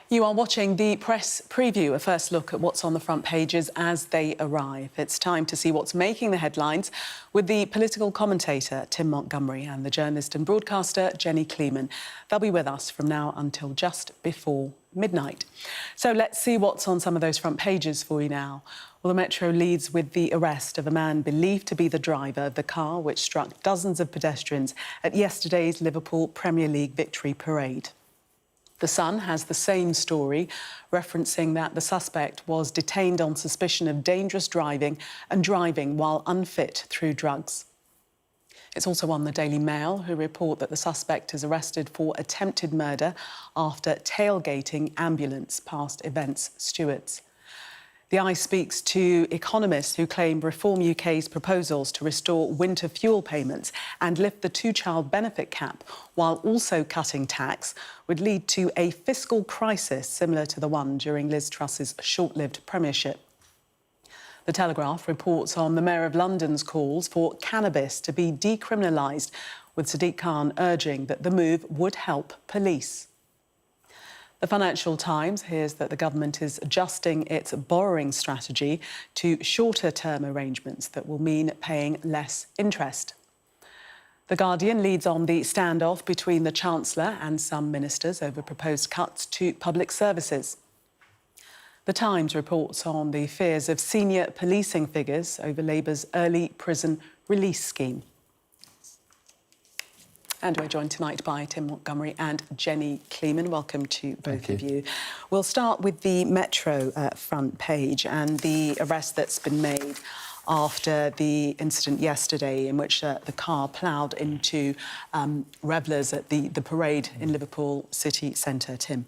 You are watching the press preview, a first look at what's on the front pages as they arrive. It's time to see what's making the headlines with the political commentator Tim Montgomerie and the journalist and broadcaster Jenny Kleeman. They'll be with us from now until just before midnight. So let's see what's on some of those front pages for you now. Well, the Metro leads with the arrest of a man believed to be the driver of the car which struck dozens of pedestrians at yesterday's Liverpool Premier League victory parade. The Sun has the same story, referencing that the suspect was detained on suspicion of dangerous driving and driving while unfit through drugs. It's also on the Daily Mail, who report that the suspect is arrested for attempted murder after tailgating ambulance past events stewards. The Eye speaks to economists who claim Reform UK's proposals to restore winter fuel payments and lift the two-child benefit cap while also cutting tax would lead to a fiscal crisis similar to the one during Liz Truss's short-lived premiership. The Telegraph reports on the Mayor of London's calls for cannabis to be decriminalised, with Sadiq Khan urging that the move would help police. The Financial Times hears that the government is adjusting its borrowing strategy to shorter-term arrangements that will mean paying less interest. The Guardian leads on the standoff between the Chancellor and some ministers over proposed cuts to public services. The Times reports on the fears of senior policing figures over Labour's early prison release scheme. And we're joined tonight by Tim Montgomerie and Jenny Kleeman. Welcome to both of you. We'll start with the Metro front page and the arrest that's been made after the incident yesterday in which the car ploughed into revellers at the parade in Liverpool city centre. Tim.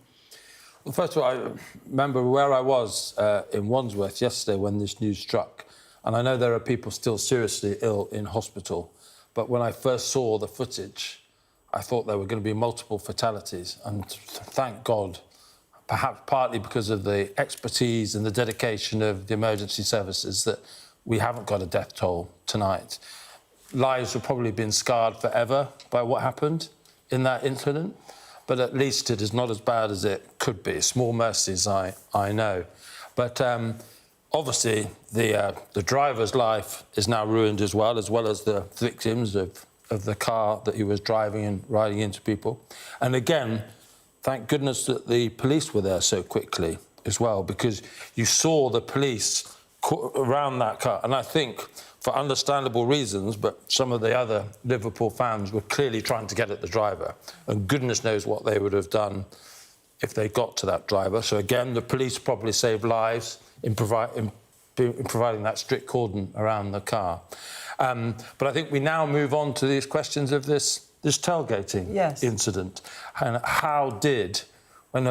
Well, first of all, I remember where I was in Wandsworth yesterday when this news struck. And I know there are people still seriously ill in hospital. But when I first saw the footage, I thought there were going to be multiple fatalities. And thank God, perhaps partly because of the expertise and the dedication of the emergency services, that we haven't got a death toll tonight. Lives have probably been scarred forever by what happened in that incident, but at least it is not as bad as it could be. Small mercies, I know. But obviously, the driver's life is now ruined as well as the victims of the car that he was driving and riding into people. And again, thank goodness that the police were there so quickly as well, because you saw the police around that car. And I think, for understandable reasons, but some of the other Liverpool fans were clearly trying to get at the driver. And goodness knows what they would have done if they got to that driver. So again, the police probably saved lives in providing that strict cordon around the car. But I think we now move on to these questions of this tailgating incident. And how did, when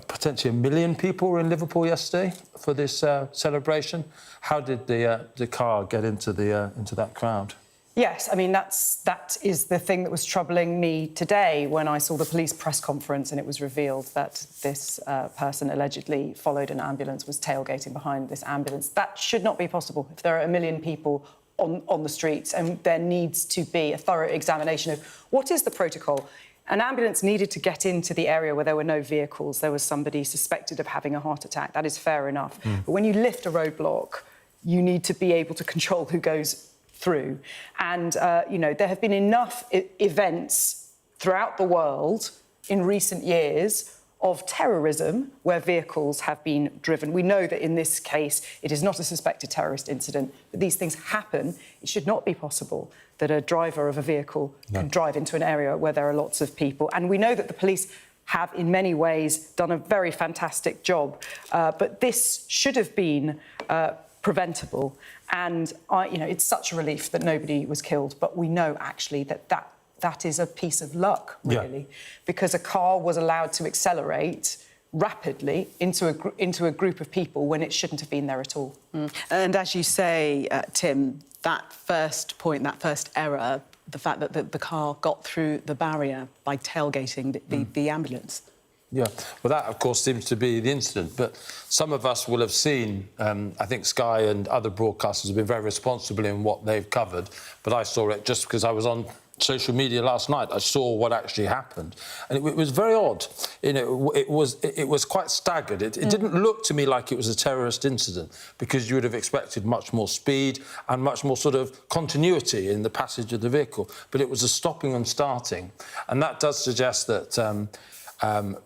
potentially 1 million people were in Liverpool yesterday for this celebration, how did the car get into that crowd? Yes, I mean, that is the thing that was troubling me today when I saw the police press conference and it was revealed that this person allegedly followed an ambulance, was tailgating behind this ambulance. That should not be possible if there are 1 million people on the streets, and there needs to be a thorough examination of what is the protocol. An ambulance needed to get into the area where there were no vehicles. There was somebody suspected of having a heart attack. That is fair enough. But when you lift a roadblock, you need to be able to control who goes through. And, you know, there have been enough events throughout the world in recent years of terrorism where vehicles have been driven. We know that in this case, it is not a suspected terrorist incident, but these things happen. It should not be possible that a driver of a vehicle can drive into an area where there are lots of people. And we know that the police have, in many ways, done a very fantastic job. But this should have been preventable. And, you know, it's such a relief that nobody was killed. But we know, actually, that is a piece of luck, really, because a car was allowed to accelerate rapidly into a group of people when it shouldn't have been there at all. And as you say, Tim, that first point, that first error, the fact that the car got through the barrier by tailgating the ambulance. Yeah, well, that, of course, seems to be the incident. But some of us will have seen, I think Sky and other broadcasters have been very responsible in what they've covered. But I saw it just because I was on social media last night, I saw what actually happened, and it was very odd. You know, it was quite staggered. It didn't look to me like it was a terrorist incident, because you would have expected much more speed and much more sort of continuity in the passage of the vehicle. But it was a stopping and starting, and that does suggest that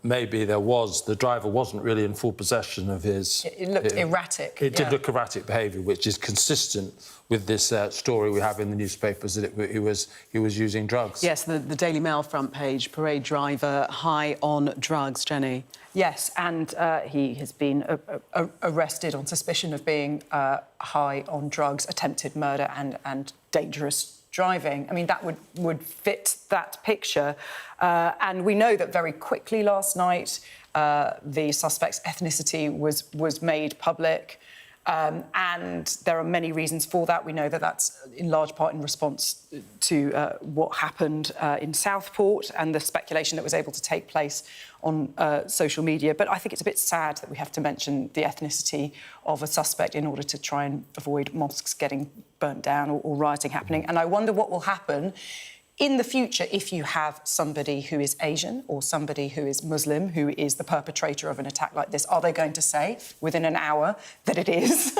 maybe the driver wasn't really in full possession of his... It looked erratic. It did look erratic behaviour, which is consistent with this story we have in the newspapers that he was using drugs. Yes, the Daily Mail front page, parade driver high on drugs, Jenny. Yes, and he has been arrested on suspicion of being high on drugs, attempted murder and dangerous driving. I mean, that would fit that picture. And we know that very quickly last night the suspect's ethnicity was made public. And there are many reasons for that. We know that that's in large part in response to what happened in Southport and the speculation that was able to take place on social media. But I think it's a bit sad that we have to mention the ethnicity of a suspect in order to try and avoid mosques getting burnt down or rioting happening. And I wonder what will happen in the future if you have somebody who is Asian or somebody who is Muslim who is the perpetrator of an attack like this. Are they going to say within an hour that it is?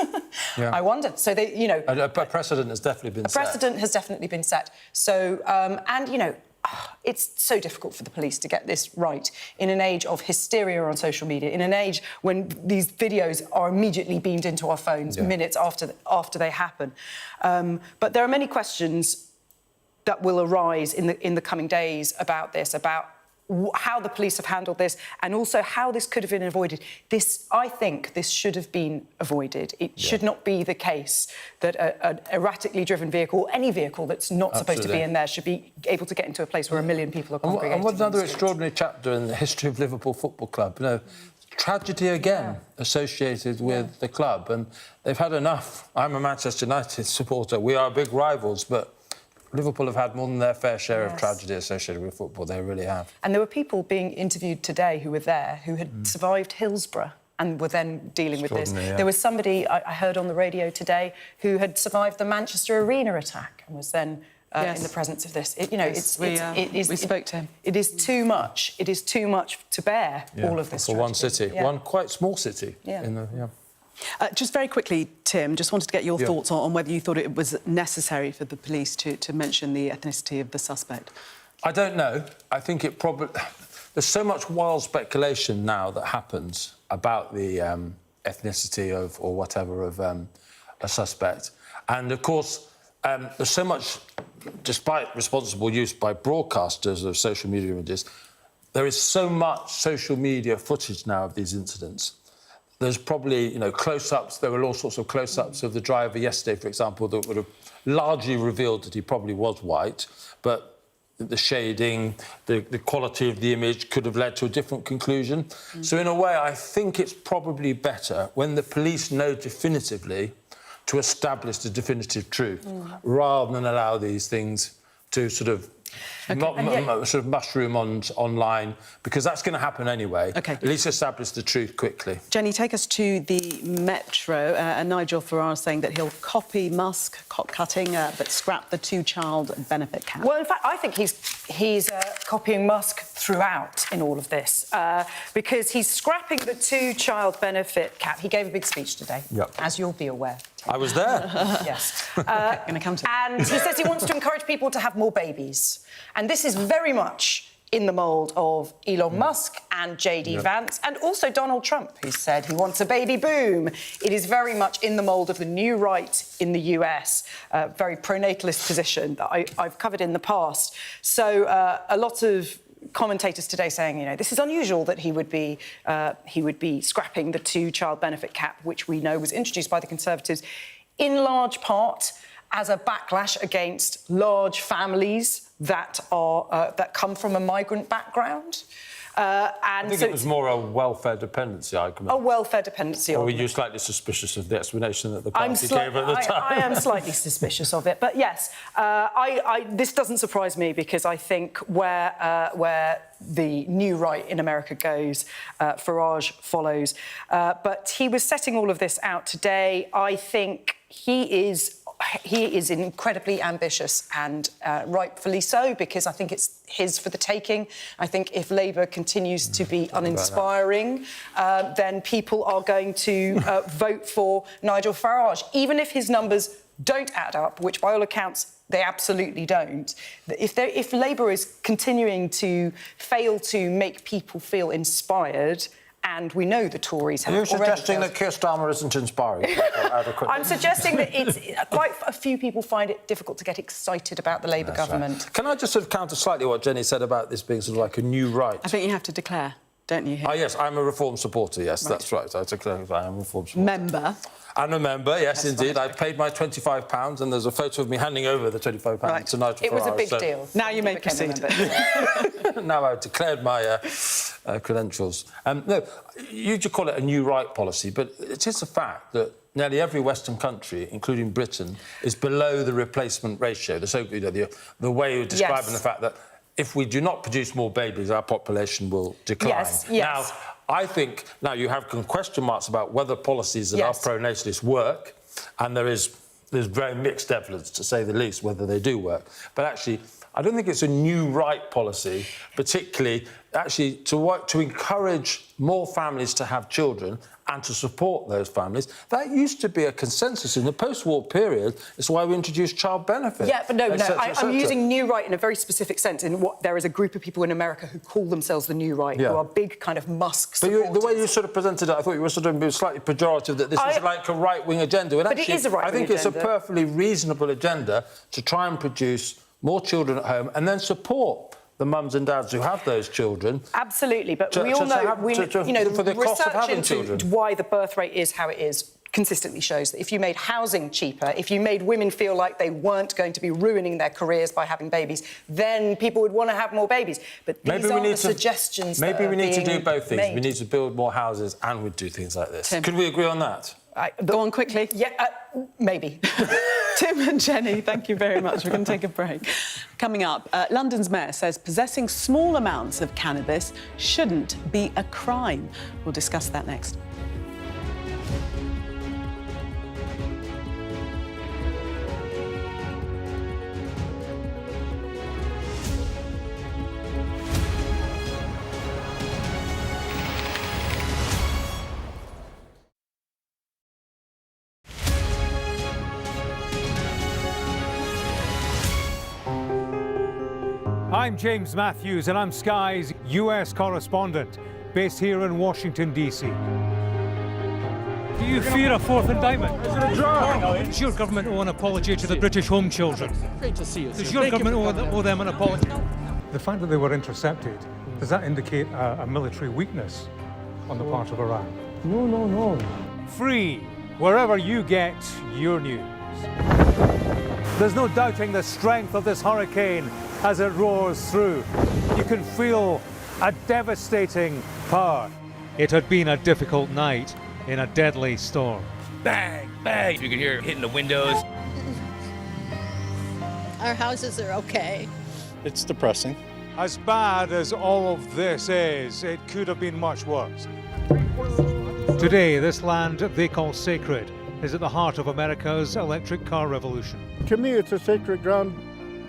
Yeah. I wonder. So they, you know, a precedent has definitely been set. A precedent has definitely been set. So and you know, it's so difficult for the police to get this right in an age of hysteria on social media, in an age when these videos are immediately beamed into our phones minutes after they happen. But there are many questions that will arise in the coming days about this, about how the police have handled this, and also how this could have been avoided. I think this should have been avoided. It should not be the case that an erratically driven vehicle, or any vehicle that's not supposed to be in there, should be able to get into a place where 1 million people are congregating. And what's another extraordinary chapter in the history of Liverpool Football Club? You know, tragedy again associated with the club, and they've had enough. I'm a Manchester United supporter. We are big rivals, but Liverpool have had more than their fair share of tragedy associated with football. They really have. And there were people being interviewed today who were there who had survived Hillsborough and were then dealing with this. Yeah. There was somebody I heard on the radio today who had survived the Manchester Arena attack and was then in the presence of this. We spoke to him. It is too much. It is too much to bear, all of this for tragedy. one city, one quite small city. Just very quickly, Tim, just wanted to get your thoughts on whether you thought it was necessary for the police to mention the ethnicity of the suspect. I don't know. I think it probably... There's so much wild speculation now that happens about the ethnicity of, or whatever, of a suspect. And, of course, there's so much, despite responsible use by broadcasters of social media images, there is so much social media footage now of these incidents. There's probably, you know, close-ups. There were all sorts of close-ups of the driver yesterday, for example, that would have largely revealed that he probably was white, but the shading, the quality of the image could have led to a different conclusion. So, in a way, I think it's probably better when the police know definitively to establish the definitive truth, rather than allow these things to sort of mushroom online, because that's going to happen anyway. At least establish the truth quickly. Jenny, take us to the Metro. And Nigel Farage saying that he'll copy Musk, cutting, but scrap the two-child benefit cap. Well, in fact, I think he's copying Musk throughout in all of this, because he's scrapping the two-child benefit cap. He gave a big speech today, as you'll be aware. I was there. Yes. Going to come to and he says he wants to encourage people to have more babies. And this is very much in the mould of Elon Musk and J.D. Vance, and also Donald Trump, who said he wants a baby boom. It is very much in the mould of the new right in the US, a very pronatalist position that I've covered in the past. So a lot of commentators today saying, you know, this is unusual that he would be scrapping the two-child benefit cap, which we know was introduced by the Conservatives in large part as a backlash against large families that come from a migrant background. I think it was more a welfare dependency argument. A welfare dependency argument. Or were you slightly suspicious of the explanation that the party gave at the time? I am slightly suspicious of it. But yes, this doesn't surprise me, because I think where the new right in America goes, Farage follows. But he was setting all of this out today. I think he is he is incredibly ambitious, and rightfully so, because I think it's his for the taking. I think if Labour continues to be uninspiring, then people are going to vote for Nigel Farage, even if his numbers don't add up, which by all accounts they absolutely don't. If Labour is continuing to fail to make people feel inspired, and we know the Tories have already... Are you suggesting that Keir Starmer isn't inspiring? I'm suggesting that it's quite a few people find it difficult to get excited about the Labour government. Right. Can I just sort of counter slightly what Jenny said about this being sort of like a new right? I think you have to declare, don't you? Yes, I'm a Reform supporter, yes, that's right. I declare I am a Reform supporter. Member. I'm a member, yes, That's indeed. right. I paid my £25 and there's a photo of me handing over the £25 to Nigel Farage. It was a big deal. Now you may proceed. Now I've declared my credentials. No, you could call it a new right policy, but it is a fact that nearly every Western country, including Britain, is below the replacement ratio, the way you're describing the fact that if we do not produce more babies, our population will decline. Yes. Now, I think now you have question marks about whether policies that are pro-natalist work, and there's very mixed evidence, to say the least, whether they do work. But actually, I don't think it's a new right policy, particularly actually to encourage more families to have children and to support those families. That used to be a consensus in the post-war period. It's why we introduced child benefits. Yeah, but I'm using new right in a very specific sense. In what there is a group of people in America who call themselves the new right, who are big kind of Musk supporters. But the way you sort of presented it, I thought you were sort of being slightly pejorative that this is like a right-wing agenda. But actually, it is a right-wing agenda. I think it's a perfectly reasonable agenda to try and produce more children at home and then support the mums and dads who have those children. Absolutely, but we all know, for the cost of having children. Why the birth rate is how it is consistently shows that if you made housing cheaper, if you made women feel like they weren't going to be ruining their careers by having babies, then people would want to have more babies. But these are the suggestions that Maybe we need to do both things. Made. We need to build more houses and we'd do things like this. Tim. Can we agree on that? Go on quickly. Yeah, maybe. Tim and Jenny, thank you very much. We're going to take a break. Coming up, London's mayor says possessing small amounts of cannabis shouldn't be a crime. We'll discuss that next. I'm James Matthews and I'm Sky's US correspondent, based here in Washington, D.C. Do you fear a fourth indictment? Is it a drug? Does your government owe an apology to the British home children? Great to see you. Does your government owe them an apology? The fact that they were intercepted, does that indicate a military weakness on the part of Iran? No. Free, wherever you get your news. There's no doubting the strength of this hurricane as it roars through. You can feel a devastating power. It had been a difficult night in a deadly storm. Bang, bang. You can hear it hitting the windows. Our houses are okay. It's depressing. As bad as all of this is, it could have been much worse. Today, this land they call sacred is at the heart of America's electric car revolution. To me, it's a sacred ground.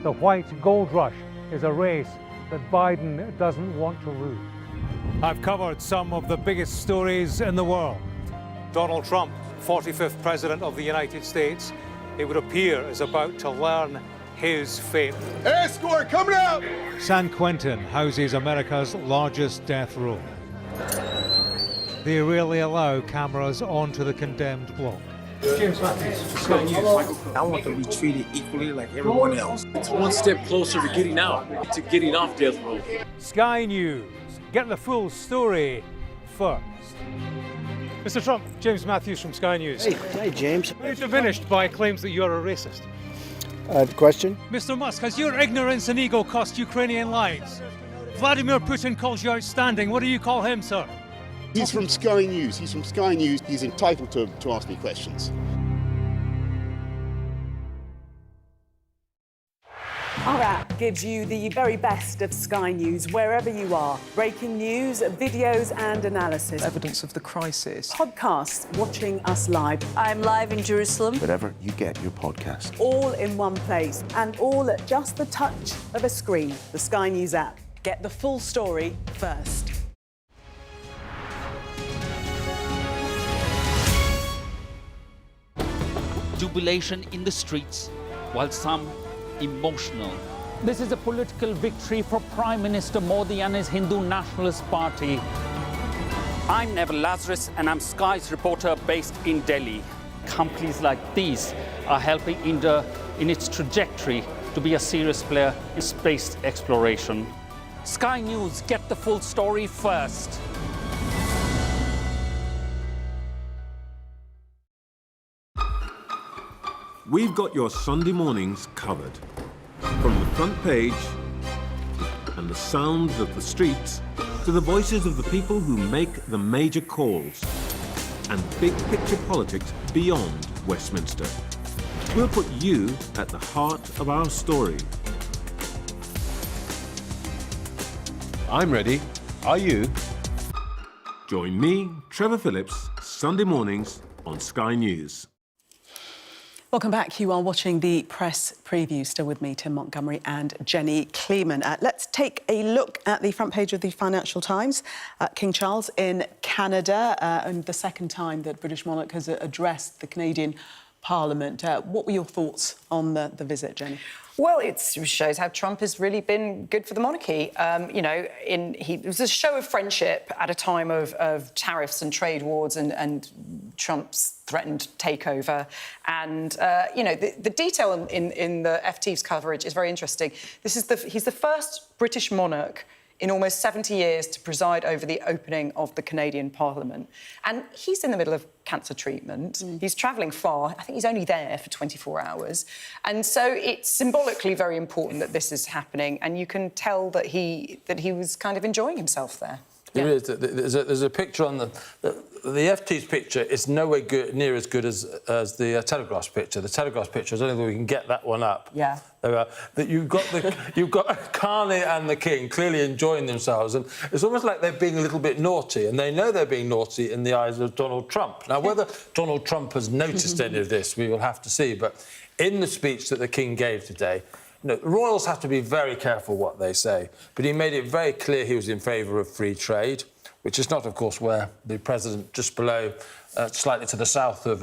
The white gold rush is a race that Biden doesn't want to lose. I've covered some of the biggest stories in the world. Donald Trump, 45th President of the United States, it would appear is about to learn his fate. Escort coming out! San Quentin houses America's largest death row. They rarely allow cameras onto the condemned block. James Matthews, Sky News. I want to be treated equally like everyone else. It's one step closer to getting out, to getting off death row. Sky News. Get the full story first. Mr. Trump, James Matthews from Sky News. Hey, James. You're diminished by claims that you're a racist. Question? Mr. Musk, has your ignorance and ego cost Ukrainian lives? Vladimir Putin calls you outstanding. What do you call him, sir? He's from Sky News. He's from Sky News. He's entitled to ask me questions. Our app gives you the very best of Sky News wherever you are. Breaking news, videos and analysis. Evidence of the crisis. Podcasts watching us live. I'm live in Jerusalem. Wherever you get your podcast. All in one place and all at just the touch of a screen. The Sky News app. Get the full story first. Jubilation in the streets, while some emotional. This is a political victory for Prime Minister Modi and his Hindu Nationalist Party. I'm Neville Lazarus and I'm Sky's reporter based in Delhi. Companies like these are helping India in its trajectory to be a serious player in space exploration. Sky News, get the full story first. We've got your Sunday mornings covered. From the front page and the sounds of the streets to the voices of the people who make the major calls and big picture politics beyond Westminster. We'll put you at the heart of our story. I'm ready. Are you? Join me, Trevor Phillips, Sunday mornings on Sky News. Welcome back. You are watching the press preview. Still with me, Tim Montgomerie and Jenny Kleeman. Let's take a look at the front page of the Financial Times. King Charles in Canada, and the second time that British monarch has addressed the Canadian Parliament. What were your thoughts on the visit, Jenny? Well, it shows how Trump has really been good for the monarchy. You know, it was a show of friendship at a time of tariffs and trade wars and Trump's threatened takeover. And, you know, the detail in the FT's coverage is very interesting. He's the first British monarch in almost 70 years to preside over the opening of the Canadian Parliament. And he's in the middle of cancer treatment. He's travelling far. I think he's only there for 24 hours. And so it's symbolically very important that this is happening. And you can tell that he was kind of enjoying himself there. There is. There's a picture on the FT's picture is nowhere near as good as the Telegraph's picture. The Telegraph's picture, I don't know if we can get that one up. Yeah. That you've got Carney and the King clearly enjoying themselves, and it's almost like they're being a little bit naughty, and they know they're being naughty in the eyes of Donald Trump. Now, whether Donald Trump has noticed any of this, we will have to see. But in the speech that the King gave today, you know, the royals have to be very careful what they say, but he made it very clear he was in favour of free trade, which is not, of course, where the president just below, slightly to the south of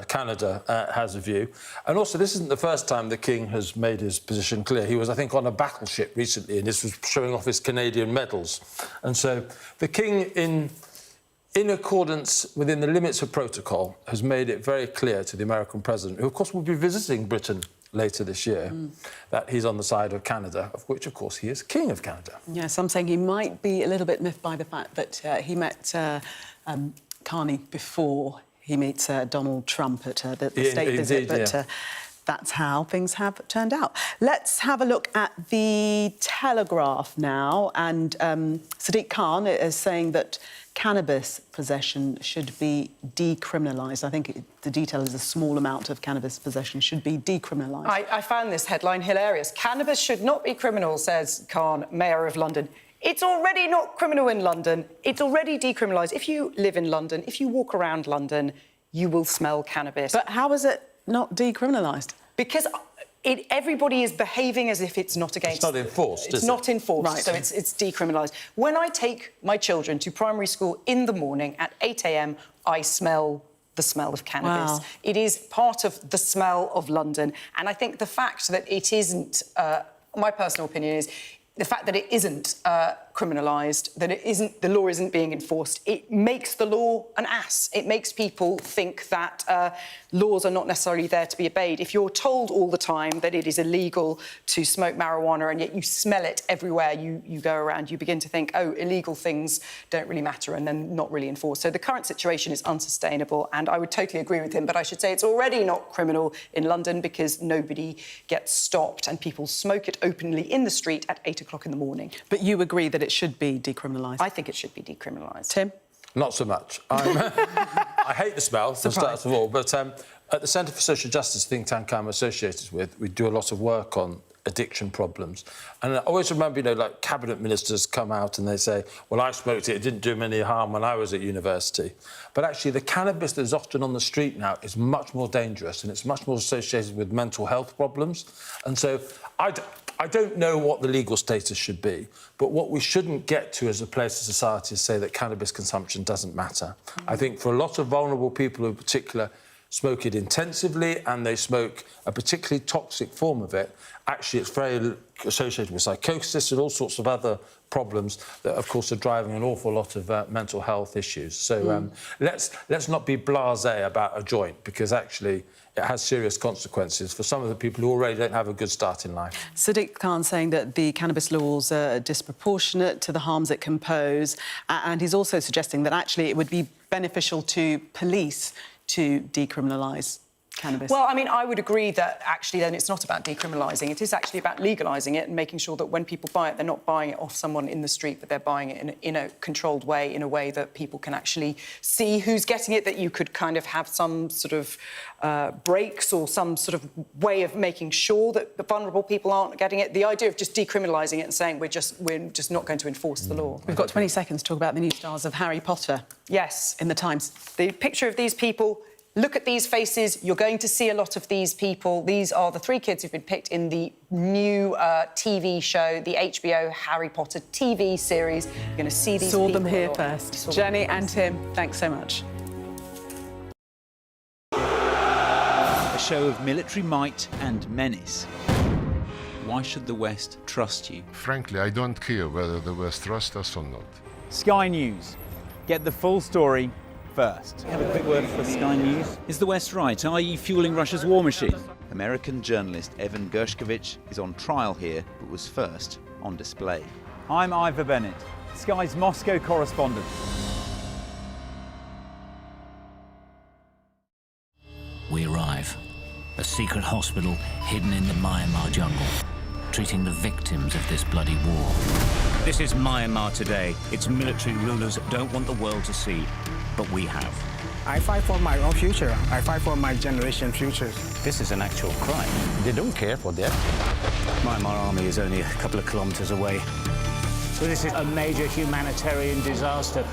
Canada, has a view. And also, this isn't the first time the King has made his position clear. He was, I think, on a battleship recently, and this was showing off his Canadian medals. And so the King, in accordance within the limits of protocol, has made it very clear to the American president, who, of course, will be visiting Britain later this year, that he's on the side of Canada, of which, of course, he is King of Canada. Yeah, some saying he might be a little bit miffed by the fact that he met Carney before he meets Donald Trump at the state visit, but that's how things have turned out. Let's have a look at the Telegraph now, and Sadiq Khan is saying that cannabis possession should be decriminalised. I think the detail is a small amount of cannabis possession should be decriminalised. I found this headline hilarious. Cannabis should not be criminal, says Khan, Mayor of London. It's already not criminal in London. It's already decriminalised. If you live in London, if you walk around London, you will smell cannabis. But how is it not decriminalised? Because everybody is behaving as if it's not against... It's not enforced, is it? It's not enforced, Right. so it's decriminalised. When I take my children to primary school in the morning at 8 a.m, I smell the smell of cannabis. Wow. It is part of the smell of London. And I think the fact that it isn't... my personal opinion is the fact that it isn't criminalised, that the law isn't being enforced, it makes the law an ass. It makes people think that laws are not necessarily there to be obeyed. If you're told all the time that it is illegal to smoke marijuana and yet you smell it everywhere you go around, you begin to think, oh, illegal things don't really matter and then not really enforced. So the current situation is unsustainable, and I would totally agree with him, but I should say it's already not criminal in London because nobody gets stopped and people smoke it openly in the street at 8 o'clock in the morning. But you agree that it should be decriminalised? I think it should be decriminalised. Tim? Not so much. I hate the smell, for starters of all, but at the Centre for Social Justice think tank I'm associated with, we do a lot of work on addiction problems. And I always remember, you know, like cabinet ministers come out and they say, well, I smoked it, it didn't do me any harm when I was at university. But actually, the cannabis that's often on the street now is much more dangerous and it's much more associated with mental health problems. And so I don't know what the legal status should be, but what we shouldn't get to as a place of society is say that cannabis consumption doesn't matter. I think for a lot of vulnerable people who in particular smoke it intensively and they smoke a particularly toxic form of it, actually it's very associated with psychosis and all sorts of other problems that, of course, are driving an awful lot of mental health issues. So let's not be blasé about a joint, because actually it has serious consequences for some of the people who already don't have a good start in life. Sadiq Khan saying that the cannabis laws are disproportionate to the harms it can pose, and he's also suggesting that actually it would be beneficial to police to decriminalise cannabis. Well, I mean, I would agree that actually then it's not about decriminalising. It is actually about legalising it and making sure that when people buy it, they're not buying it off someone in the street, but they're buying it in a controlled way, in a way that people can actually see who's getting it, that you could kind of have some sort of breaks or some sort of way of making sure that the vulnerable people aren't getting it. The idea of just decriminalising it and saying we're just not going to enforce the law. We've got 20 seconds to talk about the new stars of Harry Potter. Yes. In the Times. The picture of these people. Look at these faces. You're going to see a lot of these people. These are the 3 kids who've been picked in the new TV show, the HBO Harry Potter TV series. You're going to see these people. Saw them here first. Jenny and Tim, thanks so much. A show of military might and menace. Why should the West trust you? Frankly, I don't care whether the West trusts us or not. Sky News. Get the full story first. Have a quick word for Sky News. Is the West right? Are you fueling Russia's war machine? American journalist Evan Gershkovich is on trial here, but was first on display. I'm Ivor Bennett, Sky's Moscow correspondent. We arrive. A secret hospital hidden in the Myanmar jungle, treating the victims of this bloody war. This is Myanmar today. Its military rulers don't want the world to see, but we have. I fight for my own future. I fight for my generation's futures. This is an actual crime. They don't care for that. Myanmar army is only a couple of kilometers away. So this is a major humanitarian disaster.